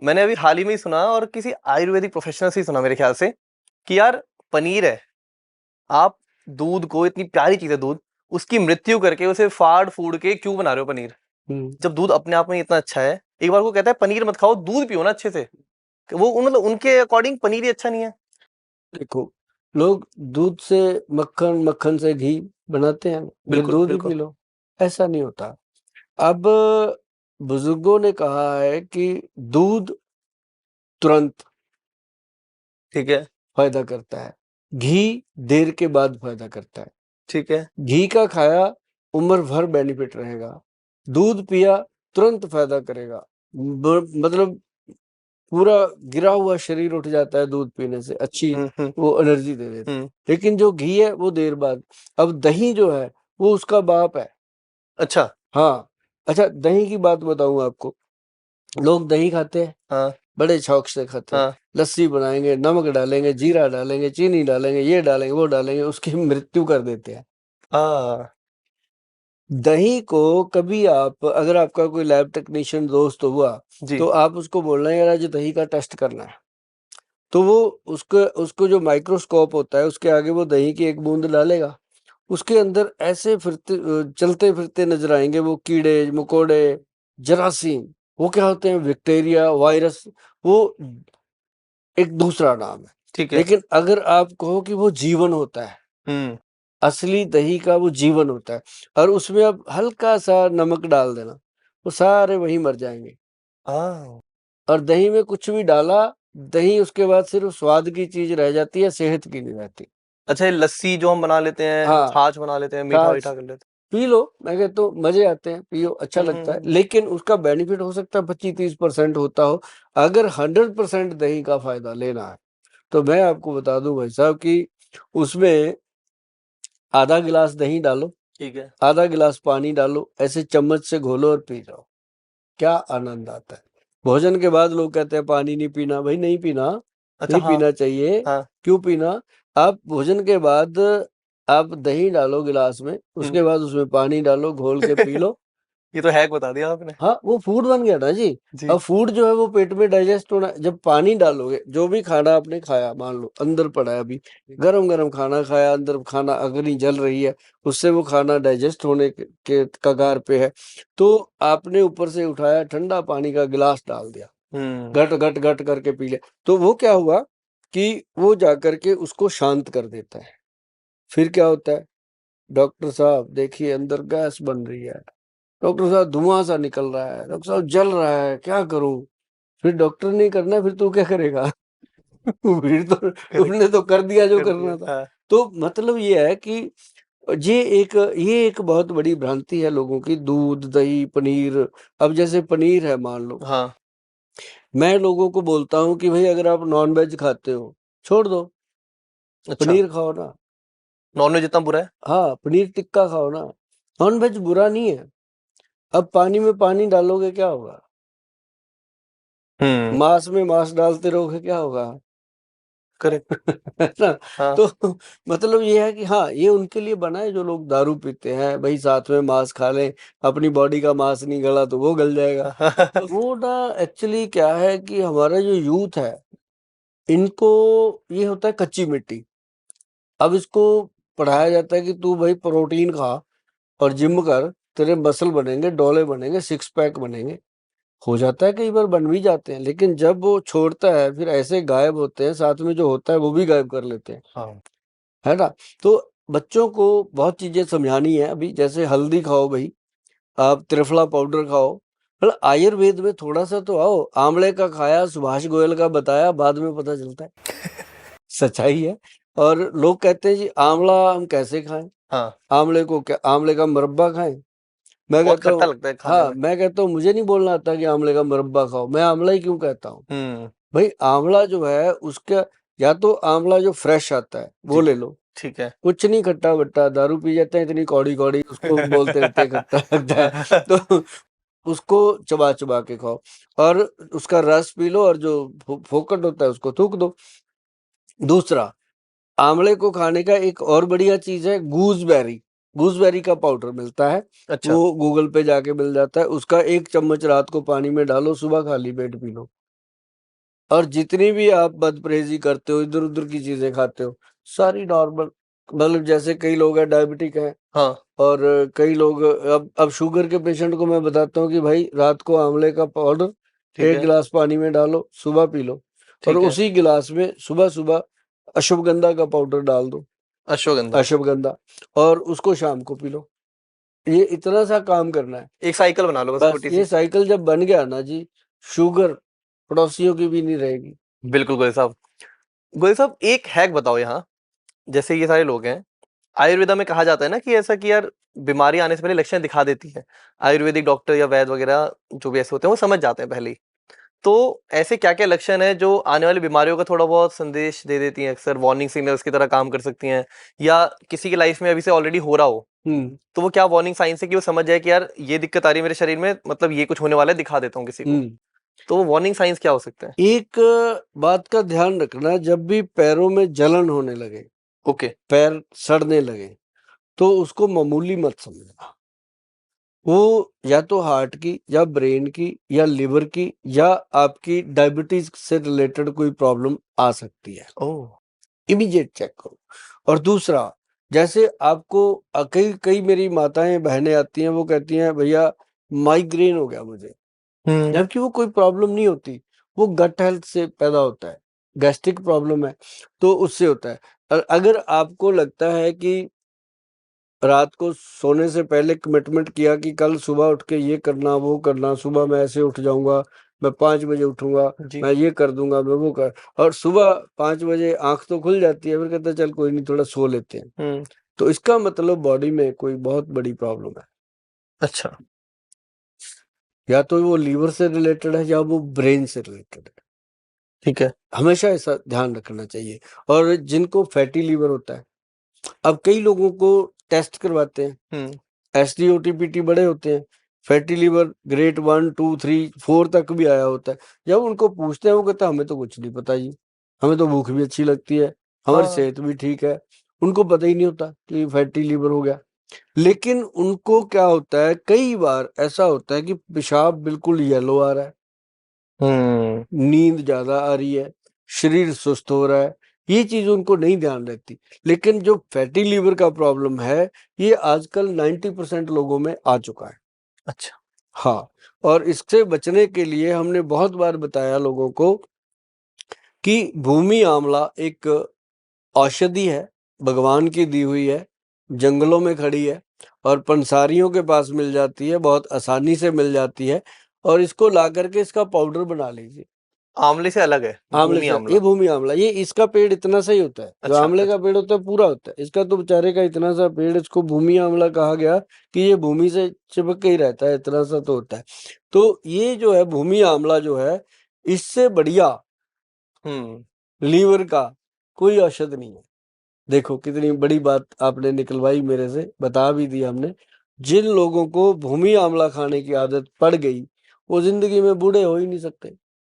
मैंने अभी हाल ही में ही सुना और किसी आयुर्वेदिक प्रोफेशनल से ही सुना मेरे ख्याल से कि यार पनीर है, आप दूध को, इतनी प्यारी चीज है दूध, उसकी मृत्यु करके उसे फाड़ फूड़ के क्यों बना रहे हो पनीर? जब दूध अपने आप में इतना अच्छा है। एक बार को कहता है पनीर मत खाओ, दूध पियो ना अच्छे से। वो मतलब उनके अकॉर्डिंग पनीर ही अच्छा नहीं है। देखो, लोग दूध से मक्खन, मक्खन से घी बनाते हैं, फिर बिल्कुल दूध ही बिल्कुल। P low. ऐसा नहीं होता। अब बुजुर्गों ने कहा है कि दूध तुरंत ठीक है। फायदा करता है, घी देर के बाद फायदा करता है। ठीक है। घी का खाया उम्र भर बेनिफिट रहेगा, दूध पिया तुरंत फायदा करेगा। मतलब पूरा गिरा हुआ शरीर उठ जाता है दूध पीने से, अच्छी वो एनर्जी दे देता है। लेकिन जो घी है वो देर बाद। अब दही जो है वो उसका बाप है। अच्छा। हाँ, अच्छा दही की बात बताऊं आपको। लोग दही खाते हैं, हाँ बड़े शौक से खाते हैं। हाँ लस्सी बनाएंगे, नमक डालेंगे, जीरा डालेंगे, चीनी डालेंगे, ये डालेंगे, वो डालेंगे, उसकी मृत्यु कर देते हैं। हाँ। दही को कभी आप, अगर आपका कोई लैब टेक्नीशियन दोस्त हुआ जी। तो आप उसको बोलना है यार आज दही का टेस्ट करना है, तो वो उसको उसको जो माइक्रोस्कोप होता है उसके आगे वो दही की एक बूंद डालेगा, उसके अंदर ऐसे फिरते चलते फिरते नजर आएंगे वो कीड़े मकोड़े, जरासीम। वो क्या होते हैं? Bacteria, virus. वो एक दूसरा नाम है। ठीक है। लेकिन अगर आप कहो कि वो जीवन होता है, असली दही का वो जीवन होता है, और उसमें अब हल्का सा नमक डाल देना, वो सारे वहीं मर जाएंगे। हाँ। और दही में कुछ भी डाला, दही उसके बाद सिर्फ स्वाद की चीज रह जाती है, सेहत की नहीं रहती। अच्छा, ये लस्सी जो हम बना लेते हैं, हाँ, छाछ बना लेते हैं, मीठा छाछ मीठा कर लेते पी लो, मैं कहता हूँ मजे आते हैं, पियो, अच्छा हैं। लगता है। लेकिन उसका बेनिफिट हो सकता है 25-30% होता हो। अगर 100% दही का फायदा लेना है तो मैं आपको बता दूं भाई साहब कि उसमें आधा गिलास दही डालो, ठीक है। आधा गिलास पानी डालो, ऐसे चम्मच से घोलो और पी जाओ, क्या आनंद आता है। भोजन के बाद लोग कहते हैं पानी नहीं पीना, भाई नहीं पीना, अच्छा। नहीं हाँ पीना चाहिए। हाँ। क्यों पीना? आप भोजन के बाद आप दही डालो गिलास में, उसके बाद उसमें पानी डालो, घोल के पी लो। ये तो हैक बता दिया आपने। हाँ, वो फूड बन गया ना जी। जी। अब फूड जो है वो पेट में डाइजेस्ट होना, जब पानी डालोगे, जो भी खाना आपने खाया, मान लो अंदर पड़ा है अभी, गरम गरम खाना खाया, अंदर खाना अग्नि जल रही है, उससे वो खाना डाइजेस्ट होने के कगार पे है, तो आपने ऊपर से उठाया, ठंडा पानी का गिलास डाल दिया, घट घट घट करके पी लिया, तो वो क्या हुआ कि वो जाकर के उसको शांत कर देता है। फिर क्या होता है? डॉक्टर साहब देखिए अंदर गैस बन रही है, डॉक्टर साहब धुआं सा निकल रहा है, डॉक्टर साहब जल रहा है, क्या करूं? फिर डॉक्टर नहीं करना, फिर तू क्या करेगा? फिर तो तुमने तो कर दिया जो कर दिया। करना था। हाँ। तो मतलब ये है कि ये एक बहुत बड़ी भ्रांति है लोगों की, दूध दही पनीर। अब जैसे पनीर है, मान लो, हाँ। मैं लोगों को बोलता हूँ कि भाई अगर आप नॉन वेज खाते हो, छोड़ दो, अच्छा, पनीर खाओ ना। नॉनवेज इतना बुरा है? हाँ, पनीर टिक्का खाओ ना। नॉन वेज बुरा नहीं है। अब पानी में पानी डालोगे क्या होगा? मांस में मांस डालते रहोगे क्या होगा? करेक्ट। है ना? हाँ। तो मतलब ये है कि हाँ, ये उनके लिए बना है जो लोग दारू पीते हैं, भाई साथ में मांस खा लें, अपनी बॉडी का मांस नहीं गला तो वो गल जाएगा। तो वो ना एक्चुअली क्या है कि हमारा जो यूथ है, इनको ये होता है कच्ची मिट्टी। अब इसको पढ़ाया जाता है कि तू भाई प्रोटीन खा और जिम कर, तेरे मसल बनेंगे, डोले बनेंगे, सिक्स पैक बनेंगे। हो जाता है, कई बार बन भी जाते हैं, लेकिन जब वो छोड़ता है फिर ऐसे गायब होते हैं, साथ में जो होता है वो भी गायब कर लेते हैं, हाँ। है ना? तो बच्चों को बहुत चीजें समझानी है अभी, जैसे हल्दी खाओ भाई, आप त्रिफला पाउडर खाओ, मतलब आयुर्वेद में थोड़ा सा तो आओ। आंवले का खाया, सुभाष गोयल का बताया, बाद में पता चलता है सच्चाई है। और लोग कहते हैं जी आंवला हम कैसे खाएं, हाँ। आंवले को क्या, आंवले का मुरब्बा खाएं? मैं बहुत कहता खट्टा हूँ, लगता है खाने हाँ, में। मैं कहता हूँ मुझे नहीं बोलना आता कि आंवले का मुरब्बा खाओ, मैं आंवला ही क्यों कहता हूँ। हम्म। भाई आंवला जो है उसका, या तो आंवला जो फ्रेश आता है वो जी। ले लो, ठीक है। कुछ नहीं खट्टा बट्टा, दारू पी जाते हैं इतनी कौड़ी कौड़ी, उसको बोलते रहते हैं खट्टा लगता है, तो उसको चबा चबा के खाओ, और उसका रस पी लो, और जो फोकट होता है उसको थूक दो। दूसरा, आंवले को खाने का एक और बढ़िया चीज है गूसबेरी। गूसबेरी का पाउडर मिलता है, अच्छा। वो गूगल पे जाके मिल जाता है, उसका 1 चम्मच रात को पानी में डालो, सुबह खाली पेट पी लो। और जितनी भी आप बदपरहेजी करते हो, इधर-उधर की चीज़ें खाते हो, सारी नॉर्मल। मतलब जैसे कई लोग हैं डायबिटिक हैं हाँ, और कई लोग अब शुगर के पेशेंट को मैं बताता हूँ कि भाई रात को आंवले का पाउडर ठीक 1 है, गिलास पानी में डालो, सुबह पी लो और ठीक है। उसी गिलास में सुबह-सुबह अश्वगंधा का पाउडर डाल दो, अश्वगंधा, अश्वगंधा, और उसको शाम को पी लो। ये इतना सा काम करना है। एक साइकिल बना लो बस बस छोटी-सी। ये साइकिल जब बन गया ना जी, शुगर पड़ोसियों की भी नहीं रहेगी। बिल्कुल गोयल साहब। गोयल साहब एक हैक बताओ यहाँ, जैसे ये सारे लोग हैं, आयुर्वेदा में कहा जाता है ना कि ऐसा कि यार बीमारी आने से पहले लक्षण दिखा देती है। आयुर्वेदिक डॉक्टर या वैद्य वगैरह जो भी ऐसे होते हैं वो समझ जाते हैं पहले ही। तो ऐसे क्या-क्या लक्षण हैं जो आने वाली बीमारियों का थोड़ा बहुत संदेश दे देती हैं, अक्सर वार्निंग सिग्नल्स की तरह काम कर सकती हैं, या किसी की लाइफ में अभी से ऑलरेडी हो रहा हो, हुँ, तो वो क्या वार्निंग साइंस है कि वो समझ जाए कि यार ये दिक्कत आ रही है मेरे शरीर में, मतलब ये कुछ होने वाला है, दिखा देता हूँ किसी को। हुँ। तो वो वार्निंग साइंस क्या हो सकते हैं? एक बात का ध्यान रखना, जब भी पैरों में जलन होने लगे, ओके, पैर सड़ने लगे, तो उसको मामूली मत समझना। वो या तो हार्ट की या ब्रेन की या लिवर की या आपकी डायबिटीज़ से रिलेटेड कोई प्रॉब्लम आ सकती है। ओह! इमीडिएट चेक करो। और दूसरा, जैसे आपको कई कई मेरी माताएँ, बहनें आती हैं, वो कहती हैं भैया माइग्रेन हो गया मुझे। हुँ, जबकि वो कोई प्रॉब्लम नहीं होती, वो गट हेल्थ से पैदा होता है, गैस्ट्रिक प्रॉब्लम है, तो उससे होता है। अगर आपको लगता है कि रात को सोने से पहले कमिटमेंट किया कि कल सुबह उठ के ये करना, वो करना, सुबह मैं ऐसे उठ जाऊँगा, मैं 5 बजे उठूँगा, जी। मैं ये कर दूँगा, मैं वो कर, और सुबह 5 बजे आँख तो खुल जाती है, फिर कहते हैं चल कोई नहीं थोड़ा सो लेते हैं। हुँ, तो इसका मतलब बॉडी में कोई बहुत बड़ी प्रॉब्लम है। अच्छा, या तो वो लीवर से रिलेटेड है या वो ब्रेन से रिलेटेड है। ठीक है। हमेशा ऐसा ध्यान रखना चाहिए। और जिनको फैटी लीवर होता है, अब कई लोगों को टेस्ट करवाते हैं, हुँ, एसडीओ-टीपीटी बड़े होते हैं, फैटी लीवर ग्रेड 1, 2, 3, 4 तक भी आया होता है। जब उनको पूछते हैं, वो कहते हैं हमें तो कुछ नहीं पता जी, हमें तो भूख भी अच्छी लगती है, हमारी हाँ, सेहत भी ठीक है। उनको पता ही नहीं होता कि फैटी लीवर हो गया। लेकिन उनको क्या होता है, कई बार ऐसा होता है कि पेशाब बिल्कुल येलो आ रहा है, हुँ, नींद ज़्यादा आ रही है, शरीर सुस्त हो रहा है, ये चीज़ उनको नहीं ध्यान रहती। लेकिन जो फैटी लीवर का प्रॉब्लम है, ये आजकल 90% लोगों में आ चुका है। अच्छा, हाँ, और इससे बचने के लिए हमने बहुत बार बताया लोगों को कि भूमि आंवला एक औषधि है, भगवान की दी हुई है, जंगलों में खड़ी है और पंसारियों के पास मिल जाती है, बहुत आसानी से मिल जाती है, और इसको ला करके इसका पाउडर बना लीजिए। आंवले से अलग है, आंवले भूमि से, आंवला। ये भूमि आंवला, ये इसका पेड़ इतना सा ही होता है, जो अच्छा, आंवले का अच्छा, पेड़ होता है पूरा होता है, इसका तो बेचारे का इतना सा पेड़, इसको भूमि आंवला कहा गया कि ये भूमि से चिपक के ही रहता है, इतना सा तो होता है। तो ये जो है भूमि आंवला जो है, इससे बढ़िया हुँ, लीवर का कोई औषध नहीं है। देखो कितनी बड़ी बात आपने निकलवाई मेरे से, बता भी दी हमने। जिन लोगों को भूमि आंवला खाने की आदत पड़ गई, वो जिंदगी में बूढ़े हो ही नहीं सकते।